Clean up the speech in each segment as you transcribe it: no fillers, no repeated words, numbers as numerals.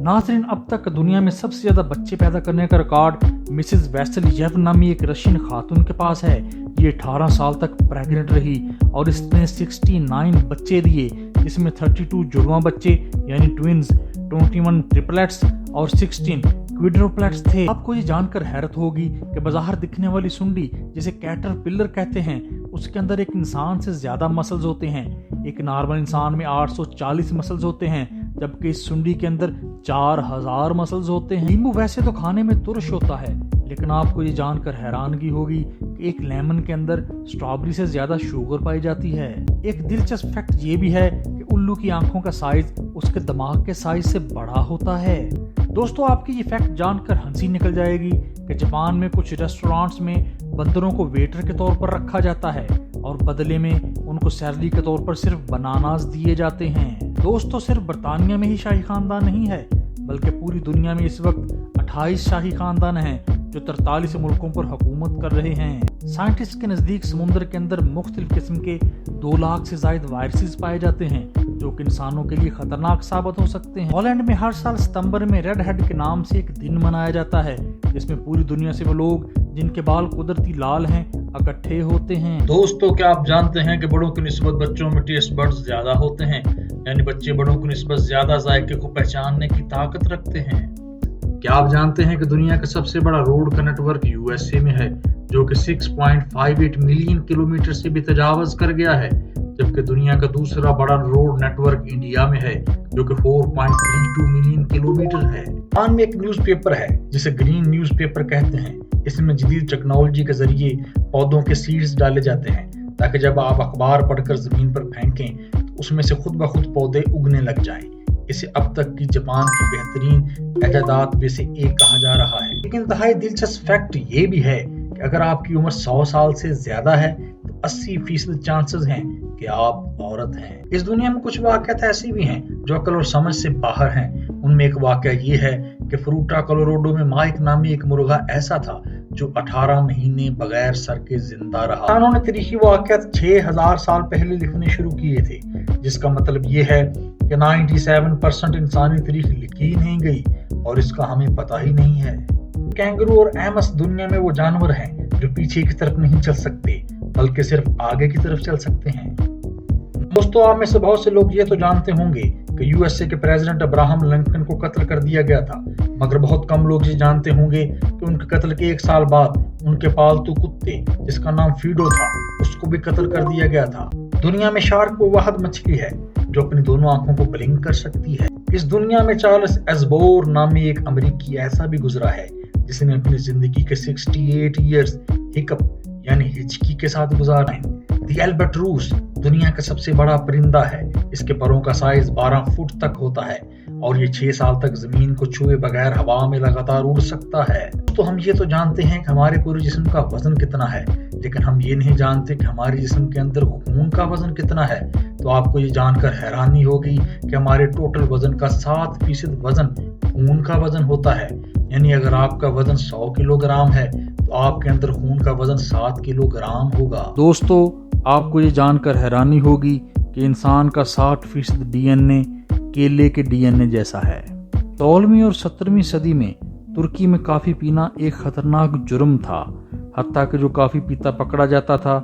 नाज़रीन, अब तक दुनिया में सबसे ज़्यादा बच्चे पैदा करने का रिकॉर्ड मिसेस वेसेल्येव नामी एक रशियन खातून के पास है। ये 18 साल तक प्रेग्नेंट रही और इसने 69 बच्चे दिए, जिसमें 32 जुड़वां बच्चे यानी ट्विंस, 21 ट्रिपलेट्स और 16 क्विड्रुप्लेट्स थे। आपको ये जानकर हैरत होगी कि बाहर दिखने वाली सुंडी, जिसे कैटरपिलर कहते हैं, उसके अंदर एक इंसान से ज्यादा मसल्स होते हैं। एक नॉर्मल इंसान में 840 मसल्स होते हैं, जबकि इस सुंडी के अंदर 4000 मसल्स होते हैं। नींबू वैसे तो खाने में तुरश होता है, लेकिन आपको ये जानकर हैरानगी होगी कि एक लेमन के अंदर स्ट्रॉबेरी से ज्यादा शुगर पाई जाती है। एक दिलचस्प फैक्ट ये भी है कि उल्लू की आंखों का साइज उसके दिमाग के साइज से बड़ा होता है। दोस्तों, आपकी ये फैक्ट जानकर हंसी निकल जाएगी कि जापान में कुछ रेस्टोरेंट्स में बंदरों को वेटर के तौर पर रखा जाता है और बदले में उनको सैलरी के तौर पर सिर्फ बनानास दिए जाते हैं। दोस्तों, सिर्फ बरतानिया में ही शाही खानदान नहीं है, बल्कि पूरी दुनिया में इस वक्त 28 शाही खानदान हैं जो 43 मुल्कों पर हुकूमत कर रहे हैं। साइंटिस्ट के नजदीक समुद्र के अंदर मुख्तलिफ किस्म के 2 लाख से ज्यादा वायरसेस पाए जाते हैं, जो कि इंसानों के लिए खतरनाक साबित हो सकते हैं। हॉलैंड में हर साल सितंबर में रेड हेड के नाम से एक दिन मनाया जाता है, जिसमें पूरी दुनिया से वो लोग जिनके बाल कुदरती लाल हैं इकट्ठे होते हैं। दोस्तों, क्या आप जानते हैं कि बड़ों की निस्बत बच्चों में टेस्ट बड्स ज्यादा होते हैं, यानी बच्चे बड़ों की निस्बत ज्यादा जायके को पहचानने की ताकत रखते हैं। क्या आप जानते हैं कि दुनिया का सबसे बड़ा रोड का नेटवर्क यूएसए में है, जो कि 6.58 मिलियन किलोमीटर से भी तजावज कर गया है, जबकि दुनिया का दूसरा बड़ा रोड नेटवर्क इंडिया में है, जो कि 4.32 मिलियन किलोमीटर है। जापान में एक न्यूज़पेपर है जिसे ग्रीन न्यूज़पेपर कहते हैं। इसमें जदीद टेक्नोलॉजी के जरिए पौधों के सीड्स डाले जाते हैं, ताकि जब आप अखबार पढ़कर जमीन पर फेंकें तो उसमें से खुद ब खुद पौधे उगने लग जाएं। इसे अब तक की जापान की बेहतरीन इजादात में से एक कहा जा रहा है। लेकिन इंतहाई दिलचस्प फैक्ट ये भी है कि अगर आपकी उम्र 100 साल से ज्यादा है तो 80% चांसेस हैं कि आप औरत हैं। इस दुनिया में कुछ वाक़यात ऐसे भी हैं जो अकल और समझ से बाहर हैं। उनमें एक वाक़या ये है कि फ्रूटा कोलोराडो में माइक नामी एक मुर्गा ऐसा था जो 18 महीने बगैर सर के जिंदा रहा। उन्होंने तारीखी वाक़यात 6000 साल पहले लिखने शुरू किए थे, जिसका मतलब ये है कि 97% इंसानी तारीख लिखी नहीं गई और इसका हमें पता ही नहीं है। कैंगरू और एमस दुनिया में वो जानवर हैं जो पीछे की तरफ नहीं चल सकते, बल्कि सिर्फ आगे की तरफ चल सकते हैं। दोस्तों, आप में से बहुत से लोग ये तो जानते होंगे कि यूएसए के प्रेसिडेंट अब्राहम लिंकन को कत्ल कर दिया गया था, मगर बहुत कम लोग ये जानते होंगे कि उनके कत्ल के 1 साल बाद उनके पालतू कुत्ते, जिसका नाम फीडो था, उसको भी कत्ल कर दिया गया था। दुनिया में शार्क वो वाहिद मछली है जो अपनी दोनों आंखों को ब्लिंक कर सकती है। इस दुनिया में चार्ल्स एस्बोर नामी एक अमेरिकी ऐसा भी गुजरा है जिसने अपनी जिंदगी के 68 ईयर्स हिकअप यानी हिचकी के साथ गुजारे। दी एल्बाट्रोस दुनिया का सबसे बड़ा परिंदा है। इसके परों का साइज 12 फुट तक होता है और ये 6 साल तक जमीन को छुए बगैर हवा में लगातार उड़ सकता है। तो हम ये तो जानते हैं कि हमारे पूरे जिस्म का वजन कितना है, लेकिन हम ये नहीं जानते कि हमारे जिस्म के अंदर खून का वजन कितना है। तो आपको ये जानकर हैरानी होगी कि हमारे टोटल वजन का 7% वजन खून का वजन होता है। यानी अगर आपका वजन 100 किलोग्राम है तो आपके अंदर खून का वजन 7 किलोग्राम होगा। दोस्तों, आपको ये जानकर हैरानी होगी कि इंसान का 60% डीएनए केले के डीएनए जैसा है। 16वीं और 17वीं सदी में तुर्की में कॉफी पीना एक खतरनाक जुर्म था, हत्ता कि जो कॉफी पीता पकड़ा जाता था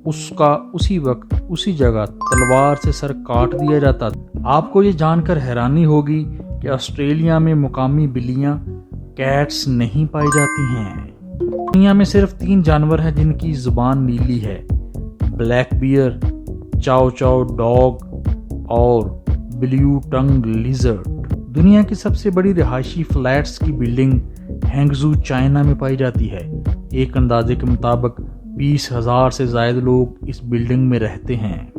उसका उसी वक्त उसी जगह तलवार से सर काट दिया जाता था। आपको ये जानकर हैरानी होगी कि ऑस्ट्रेलिया में मुकामी बिल्लियां कैट्स नहीं पाई जाती हैं। दुनिया में सिर्फ 3 जानवर हैं जिनकी जुबान नीली है: ब्लैक बियर, चाओ चाओ डॉग और ब्लू टंग लिजर्ड। दुनिया की सबसे बड़ी रिहायशी फ्लैट्स की बिल्डिंग हैंगजू चाइना में पाई जाती है। एक अंदाजे के मुताबिक 20,000 से ज्यादा लोग इस बिल्डिंग में रहते हैं।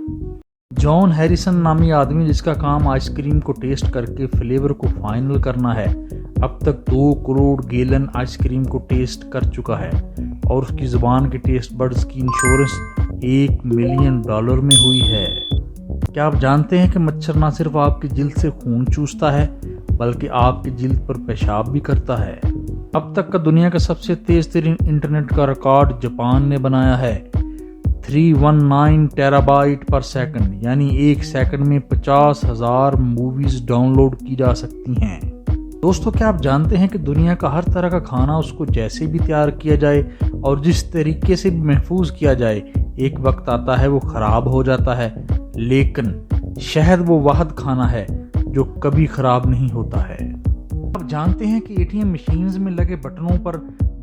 जॉन हैरिसन नामी आदमी, जिसका काम आइसक्रीम को टेस्ट करके फ्लेवर को फाइनल करना है, अब तक 2 करोड़ गैलन आइसक्रीम को टेस्ट कर चुका है और उसकी जुबान के टेस्ट बड्स की इंश्योरेंस $1 मिलियन में हुई है। क्या आप जानते हैं कि मच्छर न सिर्फ आपकी जिल्द से खून चूसता है, बल्कि आपकी जिल्द पर पेशाब भी करता है। अब तक का दुनिया का सबसे तेज तरीन इंटरनेट का रिकॉर्ड जापान ने बनाया है। 319 टेराबाइट पर सेकंड, यानी 1 सेकंड में 50,000 मूवीज डाउनलोड की जा सकती हैं। दोस्तों, क्या आप जानते हैं कि दुनिया का हर तरह का खाना उसको जैसे भी तैयार किया जाए और जिस तरीके से भी महफूज किया जाए, एक वक्त आता है वो खराब हो जाता है, लेकिन शहद वो वाहिद खाना है जो कभी खराब नहीं होता है। आप जानते हैं कि एटीएम मशीन्स में लगे बटनों पर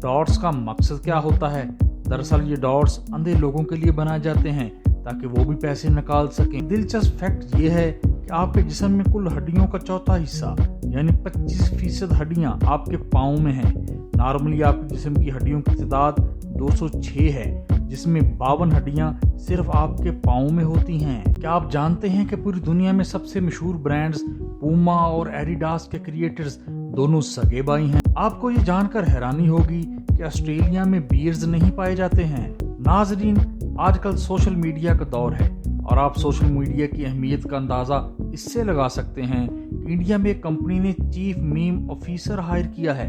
डॉट्स का मकसद क्या होता है? दरअसल ये डॉट्स अंधे लोगों के लिए बनाए जाते हैं ताकि वो भी पैसे निकाल सकें। दिलचस्प फैक्ट ये है कि आपके जिस्म में कुल हड्डियों का चौथा हिस्सा यानी 25% हड्डियां आपके पाँव में हैं। नॉर्मली आपके जिस्म की हड्डियों की तादाद 206 है, जिसमें 52 हड्डियां सिर्फ आपके पाँव में होती हैं। क्या आप जानते हैं कि पूरी दुनिया में सबसे मशहूर ब्रांड्स पूमा और एडिडास के क्रिएटर्स दोनों सगे भाई हैं? आपको ये जानकर हैरानी होगी कि ऑस्ट्रेलिया में बियर्स नहीं पाए जाते हैं। नाजरीन, आजकल सोशल मीडिया का दौर है और आप सोशल मीडिया की अहमियत का अंदाज़ा इससे लगा सकते हैं कि इंडिया में एक कंपनी ने चीफ मीम ऑफिसर हायर किया है,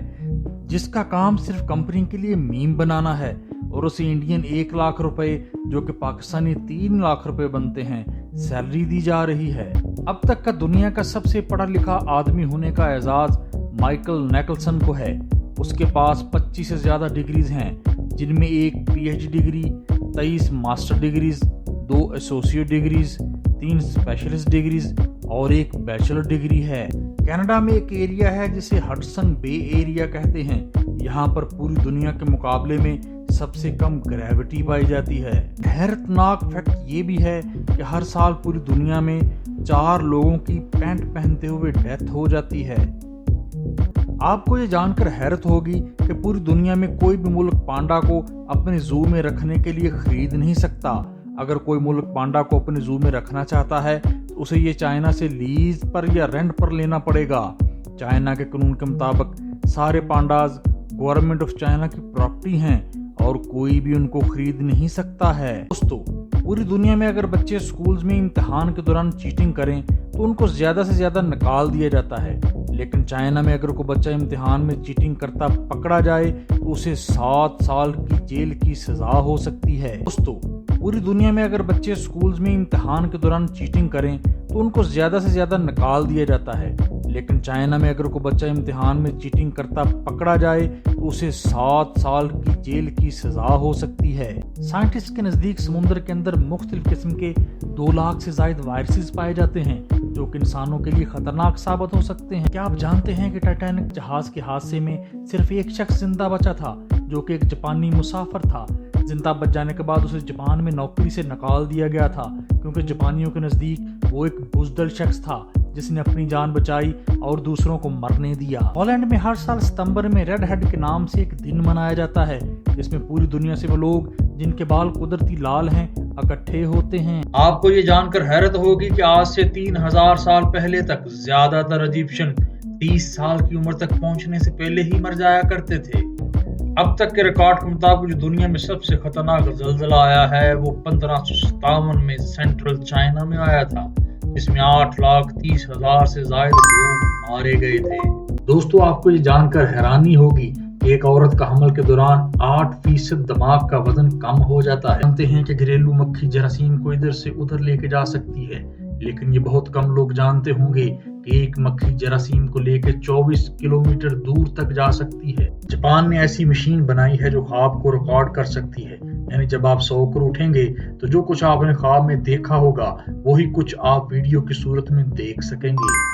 जिसका काम सिर्फ कंपनी के लिए मीम बनाना है और उसे इंडियन 1 लाख रुपए, जो कि पाकिस्तानी 3 लाख रुपए बनते हैं, सैलरी दी जा रही है। अब तक का दुनिया का सबसे पढ़ा लिखा आदमी होने का एजाज माइकल निकलसन को है। उसके पास 25 से ज़्यादा डिग्रीज हैं, जिनमें एक PhD degree, 23 master degrees, 2 associate degrees, 3 specialist degrees और 1 बैचलर डिग्री है। कनाडा में एक एरिया है जिसे हडसन बे एरिया कहते हैं। यहाँ पर पूरी दुनिया के मुकाबले में सबसे कम ग्रेविटी पाई जाती है। हैरतनाक फैक्ट ये भी है कि हर साल पूरी दुनिया में 4 लोगों की पैंट पहनते हुए डेथ हो जाती है। आपको ये जानकर हैरत होगी कि पूरी दुनिया में कोई भी मुल्क पांडा को अपने जू में रखने के लिए खरीद नहीं सकता। अगर कोई मुल्क पांडा को अपने जू में रखना चाहता है तो उसे ये चाइना से लीज पर या रेंट पर लेना पड़ेगा। चाइना के कानून के मुताबिक सारे पांडाज गवर्नमेंट ऑफ चाइना की प्रॉपर्टी हैं और कोई भी उनको खरीद नहीं सकता है। दोस्तों, पूरी दुनिया में अगर बच्चे स्कूल्स में इम्तिहान के दौरान चीटिंग करें तो उनको ज्यादा से ज्यादा निकाल दिया जाता है, लेकिन चाइना में अगर कोई बच्चा इम्तिहान में चीटिंग करता पकड़ा जाए तो उसे 7 साल की जेल की सजा हो सकती है। दोस्तों, पूरी दुनिया में अगर बच्चे स्कूल्स में इम्तिहान के दौरान चीटिंग करें तो उनको ज्यादा से ज्यादा निकाल दिया जाता है, लेकिन चाइना में अगर कोई बच्चा इम्तिहान में चीटिंग करता पकड़ा जाए तो उसे 7 साल की जेल की सजा हो सकती है। साइंटिस्ट के नजदीक समुद्र के अंदर मुख्तलिफ किस्म के 2 लाख से ज्यादा वायरसेस पाए जाते हैं जो कि इंसानों के लिए खतरनाक साबित हो सकते हैं। क्या आप जानते हैं कि टाइटैनिक जहाज के हादसे में सिर्फ एक शख्स जिंदा बचा था, जो कि एक जापानी मुसाफिर था। जिंदा बच जाने के बाद उसे जापान में नौकरी से निकाल दिया गया था, क्योंकि जापानियों के नजदीक वो एक बुज़दिल शख्स था जिसने अपनी जान बचाई और दूसरों को मरने दिया। हॉलैंड में हर साल सितंबर में रेड हेड के नाम से एक दिन मनाया जाता है, जिसमें पूरी दुनिया से वो लोग जिनके बाल कुदरती लाल हैं इकट्ठे होते हैं। आपको ये जानकर हैरत होगी कि आज से 3000 साल पहले तक ज्यादातर इजिप्शियन 30 साल की उम्र तक पहुंचने से पहले ही मर जाया करते थे। अब तक के रिकॉर्ड के मुताबिक जो दुनिया में सबसे खतरनाक जल्जला आया है वो 1557 में सेंट्रल चाइना में आया था, जिसमें 8,30,000 से ज्यादा लोग मारे गए थे। दोस्तों, आपको ये जानकर हैरानी होगी कि एक औरत का हमल के दौरान 8% दिमाग का वजन कम हो जाता है। जानते हैं कि घरेलू मक्खी जरासीम को इधर से उधर लेके जा सकती है, लेकिन ये बहुत कम लोग जानते होंगे कि एक मक्खी जरासीम को लेकर 24 किलोमीटर दूर तक जा सकती है। जापान ने ऐसी मशीन बनाई है जो ख्वाब को रिकॉर्ड कर सकती है, यानी जब आप सोकर उठेंगे तो जो कुछ आपने ख्वाब में देखा होगा वही कुछ आप वीडियो की सूरत में देख सकेंगे।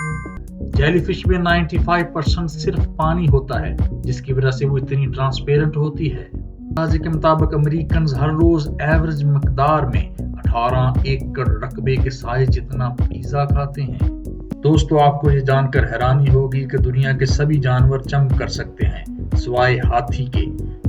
जेलीफिश में 95% सिर्फ पानी होता है, जिसकी वजह से वो इतनी ट्रांसपेरेंट होती है। अंदाजे के मुताबिक अमेरिकन हर रोज एवरेज मकदार में 18 एकड़ रकबे के साइज जितना पिज्जा खाते हैं। दोस्तों, आपको ये जानकर हैरानी होगी कि दुनिया के सभी जानवर जंप कर सकते हैं सिवाय हाथी के।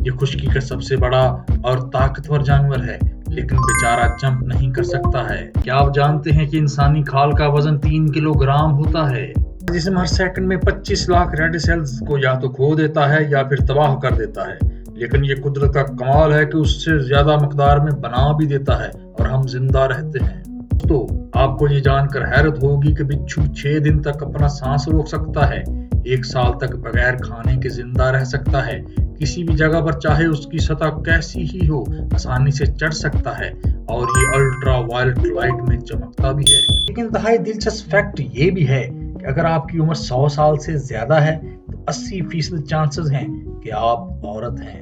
ये खुश्की का सबसे बड़ा और ताकतवर जानवर है, लेकिन बेचारा जंप नहीं कर सकता है। क्या आप जानते हैं कि इंसानी खाल का वजन 3 किलोग्राम होता है? जिसम हर सेकंड में 25 लाख रेड सेल्स को या तो खो देता है या फिर तबाह कर देता है, लेकिन ये कुदरत का कमाल है कि उससे ज्यादा मकदार में बना भी देता है और हम जिंदा रहते हैं। तो आपको ये जानकर हैरत होगी कि बिच्छू 6 दिन तक अपना सांस रोक सकता है, 1 साल तक बगैर खाने के जिंदा रह सकता है, किसी भी जगह पर चाहे उसकी सतह कैसी ही हो आसानी से चढ़ सकता है और ये अल्ट्रा वायलेट लाइट में चमकता भी है। लेकिन इंतहाई दिलचस्प फैक्ट ये भी है कि اگر آپ کی عمر 100 سال سے زیادہ ہے تو 80% چانسز ہیں کہ آپ عورت ہیں۔